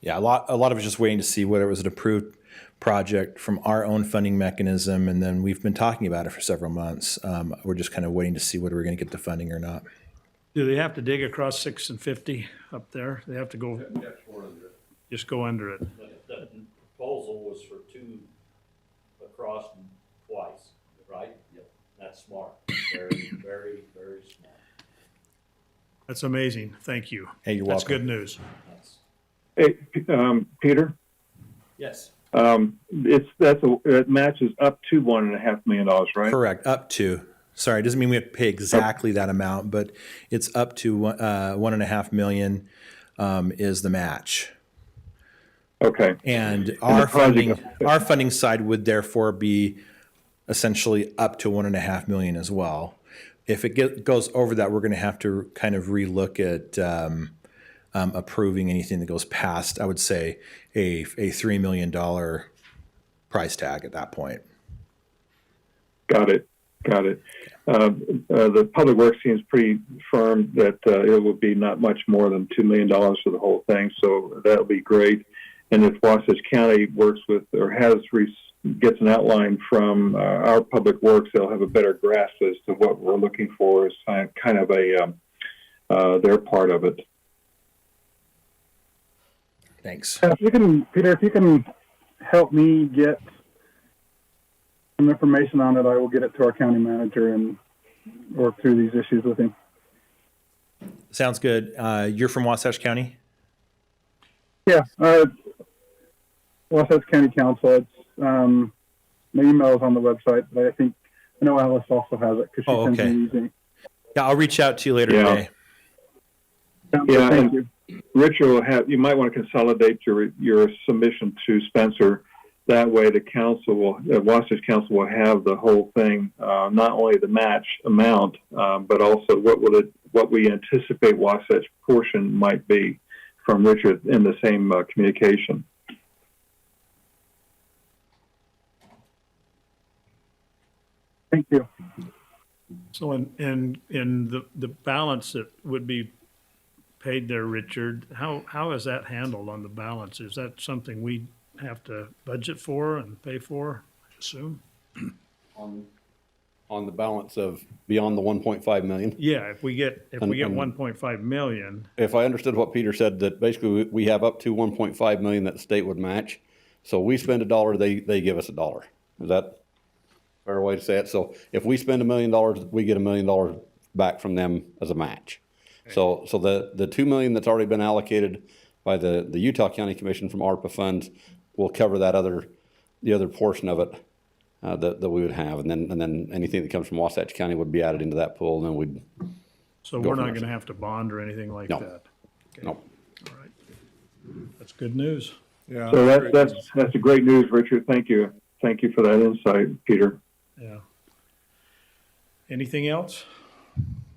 Yeah, a lot of it's just waiting to see whether it was an approved project from our own funding mechanism, and then we've been talking about it for several months. We're just kind of waiting to see whether we're going to get the funding or not. Do they have to dig across 6 and 50 up there? They have to go, just go under it. The proposal was for 2 across twice, right? Yep. That's smart. Very, very, very smart. That's amazing. Thank you. Hey, you're That's welcome. good news. Hey, Peter, Yes. it matches up to $1.5 million, right? Correct, up to. Sorry, it doesn't mean we have to pay exactly that amount, but it's up to 1.5 million is the match. Okay. And our project- funding side would therefore be essentially up to 1.5 million as well. If it goes over that, we're going to have to kind of relook at approving anything that goes past, I would say, a $3 million price tag at that point. Got it. The Public Works seems pretty firm that it will be not much more than $2 million for the whole thing, so that'll be great. And if Wasatch County works with or gets an outline from our Public Works, they'll have a better grasp as to what we're looking for as kind of their part of it. Thanks. If you can, Peter, if you can help me get some information on it, I will get it to our county manager and work through these issues with him. Sounds good. You're from Wasatch County? Yeah, Wasatch County Council. It's my email is on the website, but I know Alice also has it because she sends okay. me these. Yeah, I'll reach out to you later Yeah. today. Yeah, Thank you. Richard you might want to consolidate your submission to Spencer. That way the Wasatch Council will have the whole thing, not only the match amount, but also what we anticipate Wasatch portion might be from Richard in the same communication. Thank you. So in the balance that would be paid there, Richard, how is that handled on the balance? Is that something we have to budget for and pay for, I assume? On the balance of beyond the 1.5 million. Yeah, if we get And- 1.5 million, If I understood what Peter said, that basically we have up to 1.5 million that the state would match. So we spend $1, they give us $1. Is that a fair way to say it? So if we spend $1 million, we get $1 million back from them as a match. So the 2 million that's already been allocated by the Utah County Commission from Arpa funds will cover the other portion of it that we would have, and then anything that comes from Wasatch County would be added into that pool, and then we'd. so Go we're from not there. gonna have to bond or anything like No. that? Okay. No. All right. That's good news. Yeah. So that's a great news, Richard. Thank you for that insight, Peter. Yeah. Anything else?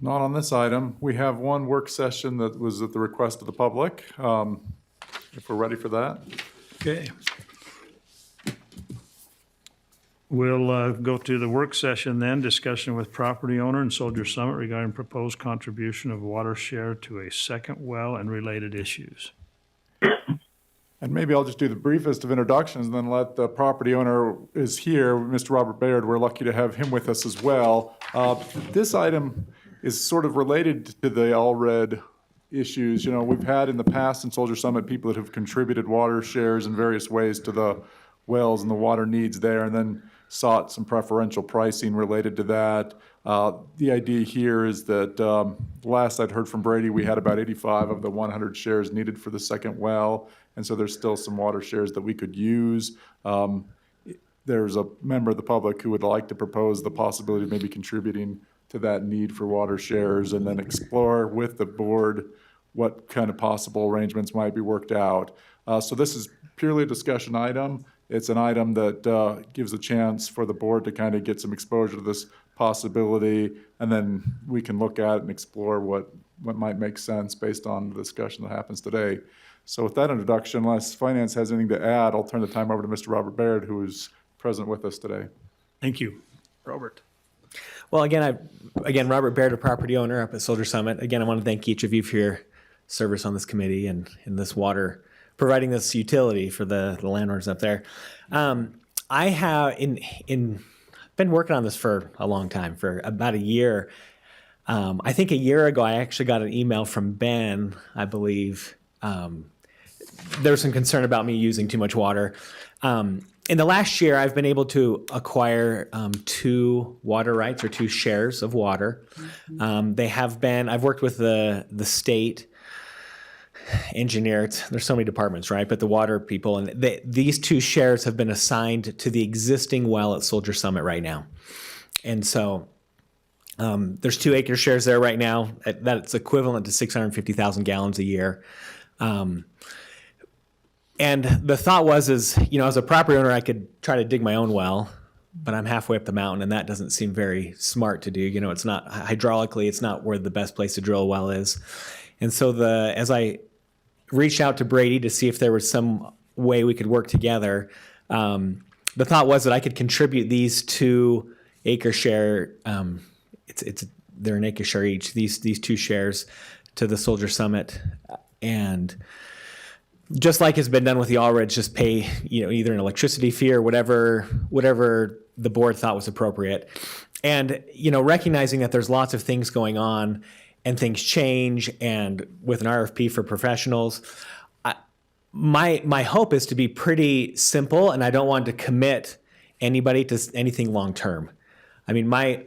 Not on this item. We have one work session that was at the request of the public. If we're ready for that. Okay. We'll go to the work session then, discussion with property owner and Soldier Summit regarding proposed contribution of water share to a second well and related issues. And maybe I'll just do the briefest of introductions and then let the property owner is here, Mr. Robert Baird. We're lucky to have him with us as well. This item is sort of related to the LRED issues. You know, we've had in the past in Soldier Summit people that have contributed water shares in various ways to the wells and the water needs there, and then sought some preferential pricing related to that. The idea here is that last I'd heard from Brady, we had about 85 of the 100 shares needed for the second well, and so there's still some water shares that we could use. There's a member of the public who would like to propose the possibility of maybe contributing to that need for water shares, and then explore with the board what kind of possible arrangements might be worked out. So this is purely a discussion item. It's an item that gives a chance for the board to kind of get some exposure to this possibility, and then we can look at it and explore what might make sense based on the discussion that happens today. So with that introduction, unless Finance has anything to add, I'll turn the time over to Mr. Robert Baird, who is present with us today. Thank you. Robert. Well, again, Robert Baird, a property owner up at Soldier Summit. Again, I want to thank each of you for your service on this committee and in this water, providing this utility for the landlords up there. I have been working on this for a long time, for about a year. I think a year ago, I actually got an email from Ben, I believe. There was some concern about me using too much water. in the last year, I've been able to acquire 2 water rights, or 2 shares of water. I've worked with the state engineer. There's so many departments, right? But the water people, and these 2 shares have been assigned to the existing well at Soldier Summit right now. And so there's 2 acre shares there right now. That's equivalent to 650,000 gallons a year. And the thought was, as a property owner, I could try to dig my own well, but I'm halfway up the mountain, and that doesn't seem very smart to do. It's not hydraulically, it's not where the best place to drill a well is. And so as I reached out to Brady to see if there was some way we could work together, the thought was that I could contribute these 2 acre share. They're an acre share each. These 2 shares to the Soldier Summit, and just like has been done with the Allreds, just pay either an electricity fee or whatever the board thought was appropriate. And recognizing that there's lots of things going on and things change, and with an RFP for professionals, my hope is to be pretty simple, and I don't want to commit anybody to anything long term. I mean, my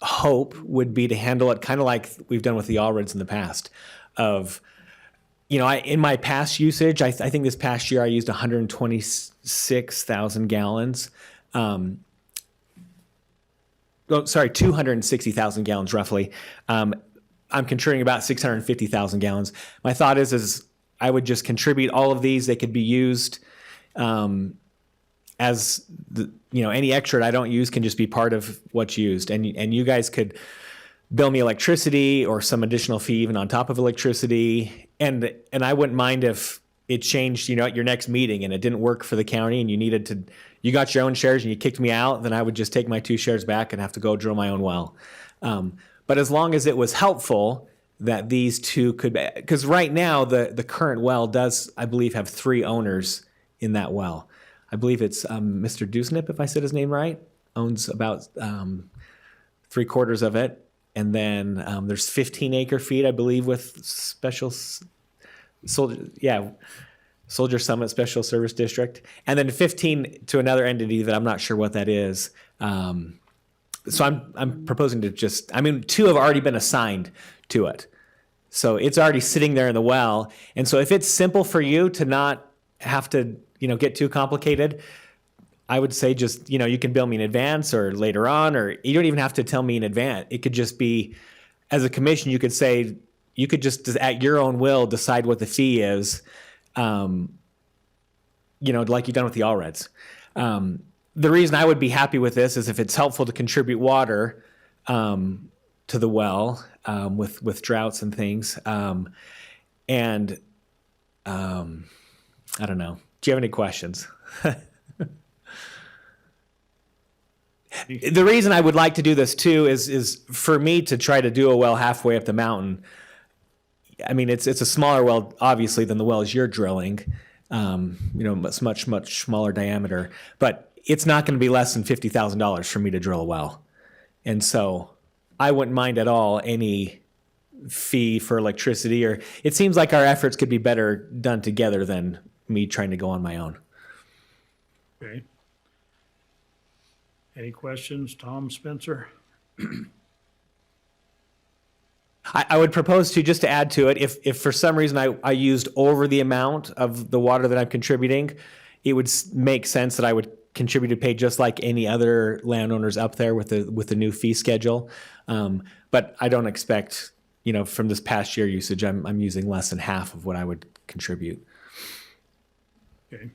hope would be to handle it kind of like we've done with the Allreds in the past. In my past usage, I think this past year I used 126,000 gallons. 260,000 gallons roughly. I'm contributing about 650,000 gallons. My thought is I would just contribute all of these. They could be used as any extra that I don't use can just be part of what's used. And you guys could bill me electricity or some additional fee even on top of electricity. And I wouldn't mind if it changed, at your next meeting and it didn't work for the county and you got your own shares and you kicked me out, then I would just take my 2 shares back and have to go drill my own well. But as long as it was helpful that these 2 could, because right now the current well does, I believe, have 3 owners in that well. I believe it's Mr. Dusnip, if I said his name right, owns about 3/4 of it. And then there's 15 acre feet, I believe, with Soldier Summit Special Service District. And then 15 to another entity that I'm not sure what that is. So I'm proposing to 2 have already been assigned to it. So it's already sitting there in the well. And so if it's simple for you to not have to, get too complicated, I would say just, you can bill me in advance or later on, or you don't even have to tell me in advance. It could just be, as a commission, you could say, you could just at your own will decide what the fee is, like you've done with the Allreds. The reason I would be happy with this is if it's helpful to contribute water to the well with droughts and things. I don't know. Do you have any questions? The reason I would like to do this too is for me to try to do a well halfway up the mountain. I mean, it's a smaller well, obviously, than the wells you're drilling. It's much smaller diameter, but it's not going to be less than $50,000 for me to drill a well, and so I wouldn't mind at all any fee for electricity. Or it seems like our efforts could be better done together than me trying to go on my own. Okay. Any questions, Tom, Spencer? I would propose to, just to add to it, if for some reason I used over the amount of the water that I'm contributing, it would make sense that I would contribute to pay just like any other landowners up there with the new fee schedule. But I don't expect, from this past year usage, I'm using less than half of what I would contribute. Okay.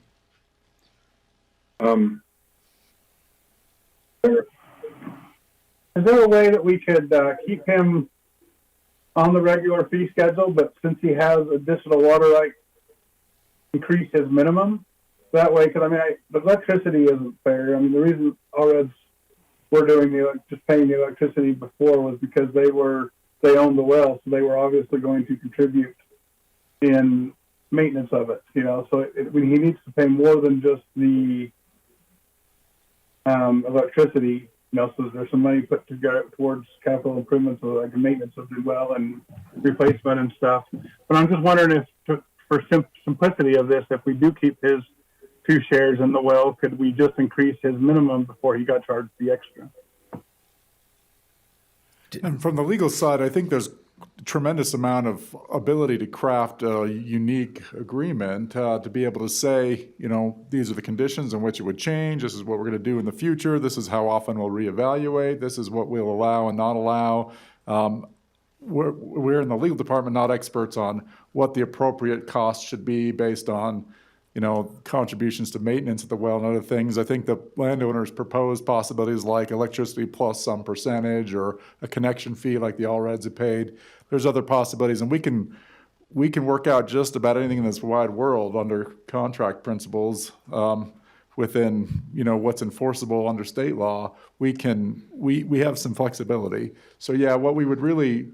Is there a way that we could keep him on the regular fee schedule, but since he has additional water rights, increase his minimum? That way, because the electricity isn't fair. The reason Allreds were doing just paying the electricity before was because they owned the well, so they were obviously going to contribute in maintenance of it. So he needs to pay more than just the electricity. So there's some money put together towards capital improvements, like maintenance of the well and replacement and stuff. But I'm just wondering if, for simplicity of this, if we do keep his 2 shares in the well, could we just increase his minimum before he got charged the extra? And from the legal side, I think there's a tremendous amount of ability to craft a unique agreement to be able to say, you know, these are the conditions in which it would change. This is what we're going to do in the future. This is how often we'll reevaluate. This is what we'll allow and not allow. We're in the legal department not experts on what the appropriate cost should be based on, you know, contributions to maintenance at the well and other things. I think the landowners propose possibilities like electricity plus some percentage or a connection fee like the All Reds have paid. There's other possibilities, and we can work out just about anything in this wide world under contract principles within, you know, what's enforceable under state law. We have some flexibility. So yeah, what we would really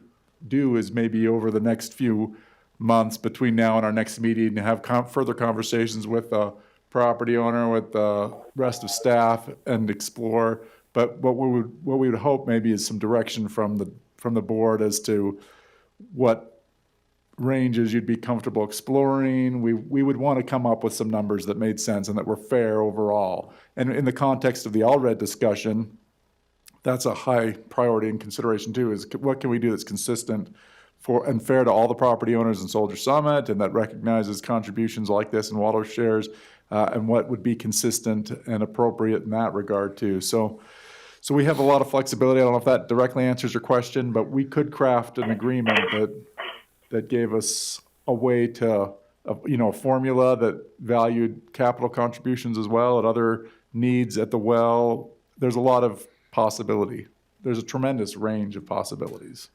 do is maybe over the next few months between now and our next meeting, have further conversations with the property owner, with the rest of staff, and explore. But what we would hope maybe is some direction from the board as to what ranges you'd be comfortable exploring. We would want to come up with some numbers that made sense and that were fair overall. And in the context of the Allred discussion, that's a high priority and consideration too, is what can we do that's consistent for and fair to all the property owners in Soldier Summit, and that recognizes contributions like this in water shares, and what would be consistent and appropriate in that regard too. So we have a lot of flexibility. I don't know if that directly answers your question, but we could craft an agreement that gave us a way to, you know, a formula that valued capital contributions as well and other needs at the well. There's a lot of possibility. There's a tremendous range of possibilities.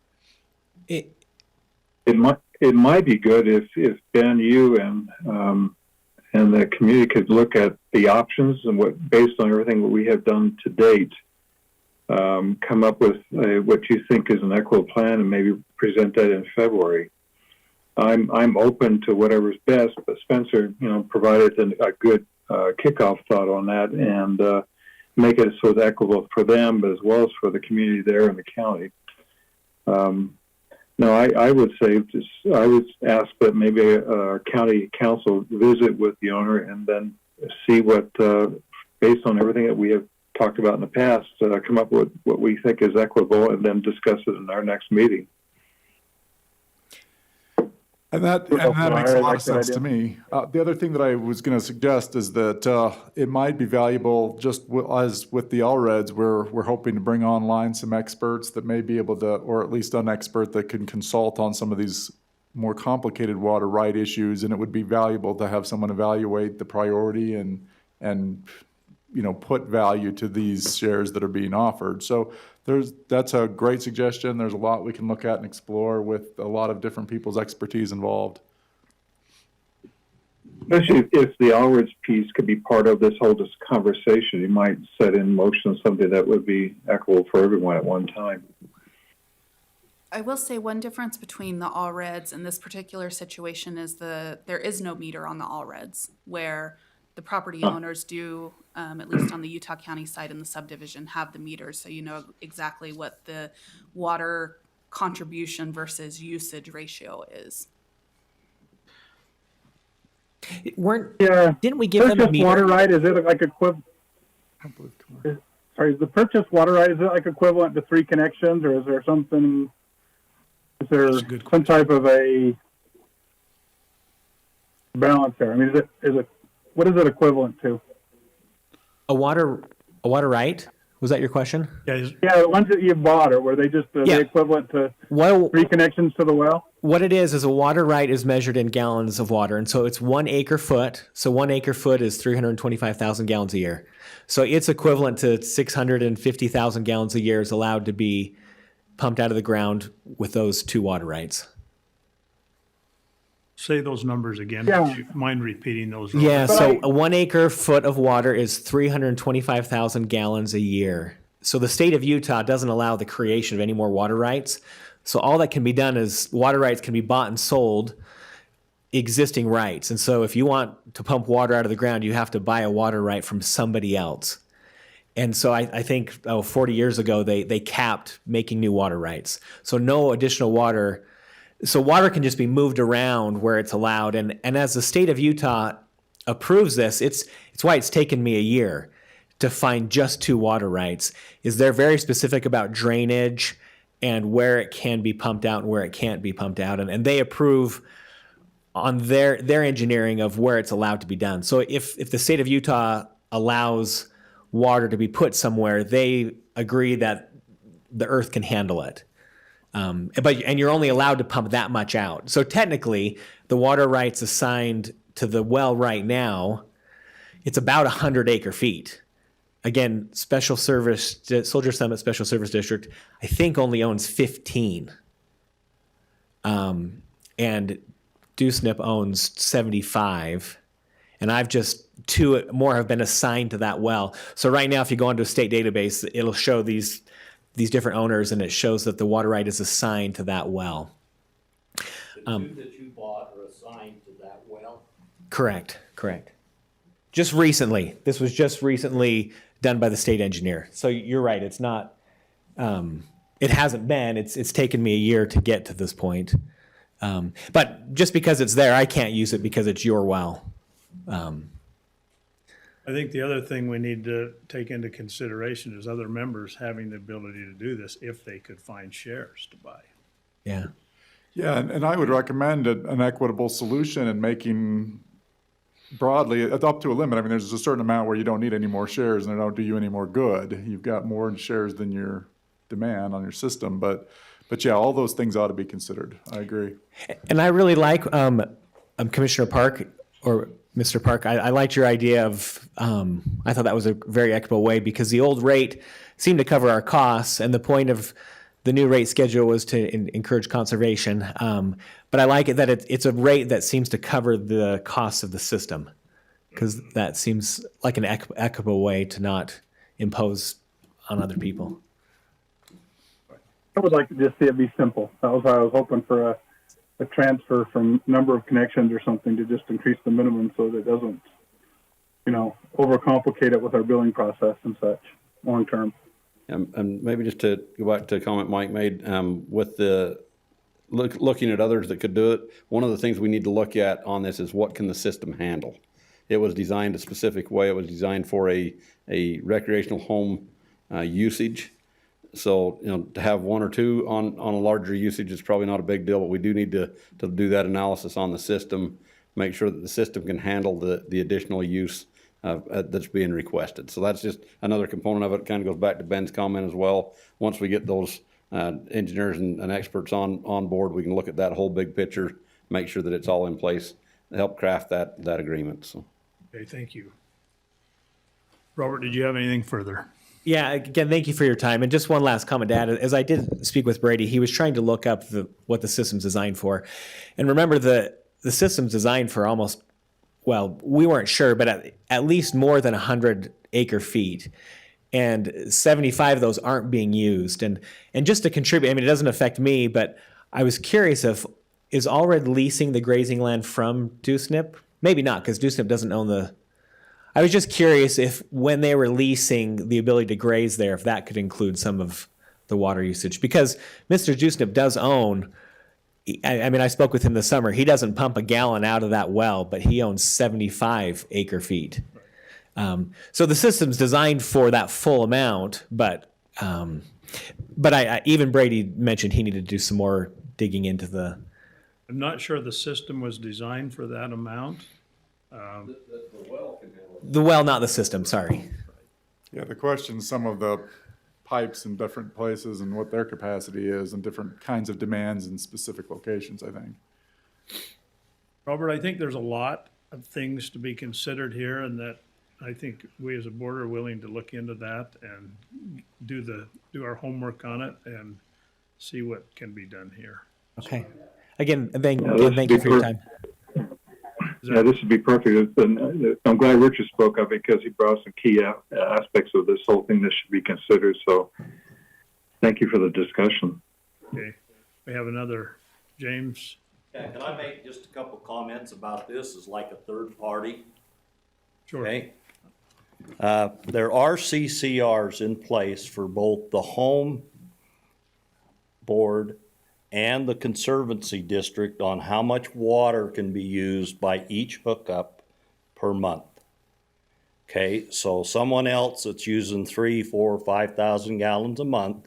It might be good if Ben, you and the community could look at the options and based on everything that we have done to date, come up with what you think is an equitable plan and maybe present that in February. I'm open to whatever's best, but Spencer, you know, provided a good kickoff thought on that and make it so it's equitable for them, but as well as for the community there in the county. No, I would say I would ask that maybe a county council visit with the owner and then see what, based on everything that we have talked about in the past, come up with what we think is equitable and then discuss it in our next meeting. And that makes a lot of sense to me. The other thing that I was going to suggest is that it might be valuable, just as with the Allreds, we're hoping to bring online some experts that may be able to, or at least an expert that can consult on some of these more complicated water right issues. And it would be valuable to have someone evaluate the priority and you know, put value to these shares that are being offered. So that's a great suggestion. There's a lot we can look at and explore with a lot of different people's expertise involved. Especially if the Allreds piece could be part of this whole conversation, you might set in motion something that would be equitable for everyone at one time. I will say one difference between the Allreds and this particular situation is there is no meter on the Allreds, where the property owners do, at least on the Utah County side in the subdivision, have the meters, so you know exactly what the water contribution versus usage ratio is. Didn't we give them a Purchase meter? water right, is it like equivalent? Sorry, is the purchase water right, is it like equivalent to 3 connections, or is there something? Is there some type of a balance there? I mean, is it what is it equivalent to? A water right? Was that your question? Yeah, the ones that you bought, or were they just the equivalent to 3 connections to the well? What it is a water right is measured in gallons of water. And so it's 1 acre foot. So 1 acre foot is 325,000 gallons a year. So it's equivalent to 650,000 gallons a year is allowed to be pumped out of the ground with those 2 water rights. Say those numbers again. Yeah. Would you mind repeating those? Yeah, numbers? so a 1 acre foot of water is 325,000 gallons a year. So the state of Utah doesn't allow the creation of any more water rights. So all that can be done is water rights can be bought and sold, existing rights. And so if you want to pump water out of the ground, you have to buy a water right from somebody else. And so I think 40 years ago, they capped making new water rights. So no additional water. So water can just be moved around where it's allowed. And as the state of Utah approves this, it's why it's taken me a year to find just 2 water rights, is they're very specific about drainage and where it can be pumped out and where it can't be pumped out. And they approve on their engineering of where it's allowed to be done. So if the state of Utah allows water to be put somewhere, they agree that the earth can handle it. And you're only allowed to pump that much out. So technically, the water rights assigned to the well right now, it's about 100 acre feet. Again, Soldier Summit Special Service District, I think only owns 15. And DUSNIP owns 75. And I've just 2 more have been assigned to that well. So right now, if you go onto a state database, it'll show these different owners, and it shows that the water right is assigned to that well. The 2 that you bought are assigned to that well? Correct. Just recently. This was just recently done by the state engineer. So you're right. It's not, it hasn't been. It's taken me a year to get to this point. But just because it's there, I can't use it because it's your well. I think the other thing we need to take into consideration is other members having the ability to do this if they could find shares to buy. Yeah. Yeah, and I would recommend an equitable solution and making broadly, up to a limit. I mean, there's a certain amount where you don't need any more shares and they don't do you any more good. You've got more shares than your demand on your system, but yeah, all those things ought to be considered. I agree. And I really like Commissioner Park, or Mr. Park, I liked your idea of, I thought that was a very equitable way, because the old rate seemed to cover our costs, and the point of the new rate schedule was to encourage conservation. But I like it that it's a rate that seems to cover the costs of the system, because that seems like an equitable way to not impose on other people. I would like to just see it be simple. That was why I was hoping for a transfer from number of connections or something to just increase the minimum so that it doesn't, overcomplicate it with our billing process and such long term. And maybe just to go back to a comment Mike made, with the looking at others that could do it, one of the things we need to look at on this is what can the system handle? It was designed a specific way. It was designed for a recreational home usage. So, to have 1 or 2 on a larger usage is probably not a big deal, but we do need to do that analysis on the system, make sure that the system can handle the additional use that's being requested. So that's just another component of it. Kind of goes back to Ben's comment as well. Once we get those engineers and experts on board, we can look at that whole big picture, make sure that it's all in place to help craft that agreement. So. Okay, thank you. Robert, did you have anything further? Yeah, again, thank you for your time. And just one last comment to add. As I did speak with Brady, he was trying to look up what the system's designed for. And remember, the system's designed for almost, well, we weren't sure, but at least more than 100 acre feet. And 75 of those aren't being used. And just to contribute, I mean, it doesn't affect me, but I was curious is Allred leasing the grazing land from DUSNIP? Maybe not, because DUSNIP doesn't own the... I was just curious if when they were leasing the ability to graze there, if that could include some of the water usage. Because Mr. DUSNIP does own, I mean, I spoke with him this summer. He doesn't pump a gallon out of that well, but he owns 75 acre feet. So the system's designed for that full amount, but even Brady mentioned he needed to do some more digging into the... I'm not sure the system was designed for that amount. The well, not the system, sorry. Yeah, the question, some of the pipes in different places and what their capacity is and different kinds of demands in specific locations, I think. Robert, I think there's a lot of things to be considered here, and that I think we as a board are willing to look into that and do our homework on it and see what can be done here. Okay. Again, thank you for your time. Yeah, this would be perfect. I'm glad Richard spoke up because he brought some key aspects of this whole thing that should be considered. So thank you for the discussion. Okay. We have another, James. Yeah, can I make just a couple comments about this as like a third party? Sure. Okay. There are CCRs in place for both the home board and the Conservancy District on how much water can be used by each hookup per month. Okay, so someone else that's using 3, 4, 5,000 gallons a month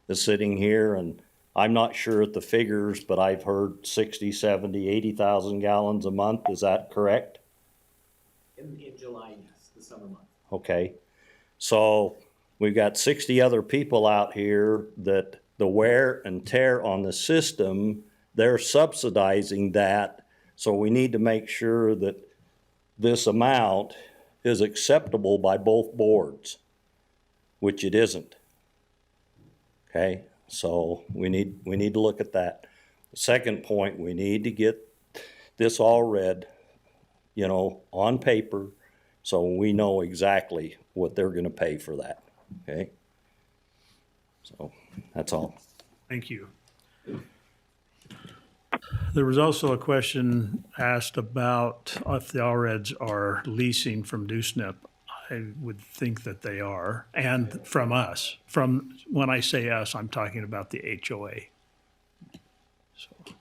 is sitting here, and I'm not sure at the figures, but I've heard 60, 70, 80,000 gallons a month. Is that correct? In July, yes, the summer month. Okay, so we've got 60 other people out here that the wear and tear on the system, they're subsidizing that. So we need to make sure that this amount is acceptable by both boards, which it isn't. Okay, so we need to look at that. The second point, we need to get this all read, on paper, so we know exactly what they're gonna pay for that, okay? So, that's all. Thank you. There was also a question asked about if the LREDs are leasing from DUSNIP. I would think that they are, and from us. When I say us, I'm talking about the HOA. So,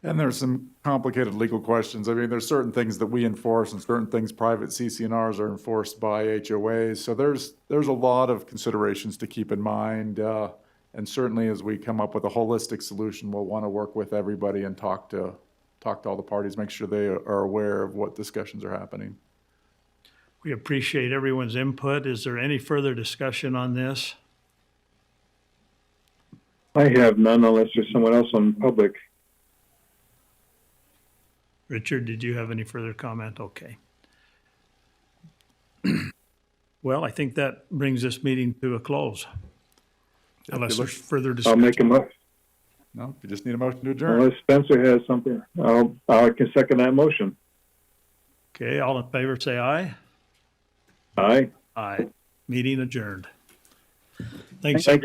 And there's some complicated legal questions. I mean, there's certain things that we enforce and certain things private CC&Rs are enforced by HOAs. So there's a lot of considerations to keep in mind. And certainly as we come up with a holistic solution, we'll want to work with everybody and talk to all the parties, make sure they are aware of what discussions are happening. we appreciate everyone's input. Is there any further discussion on this? I have none unless there's someone else on public. Richard, did you have any further comment? Okay. Well, I think that brings this meeting to a close. Unless there's further I'll discussion. make a motion. No, you just need a motion to adjourn. Unless Spencer has something, I can second that motion. Okay, all in favor, say aye. Aye. Aye. Meeting adjourned. Thanks. Thank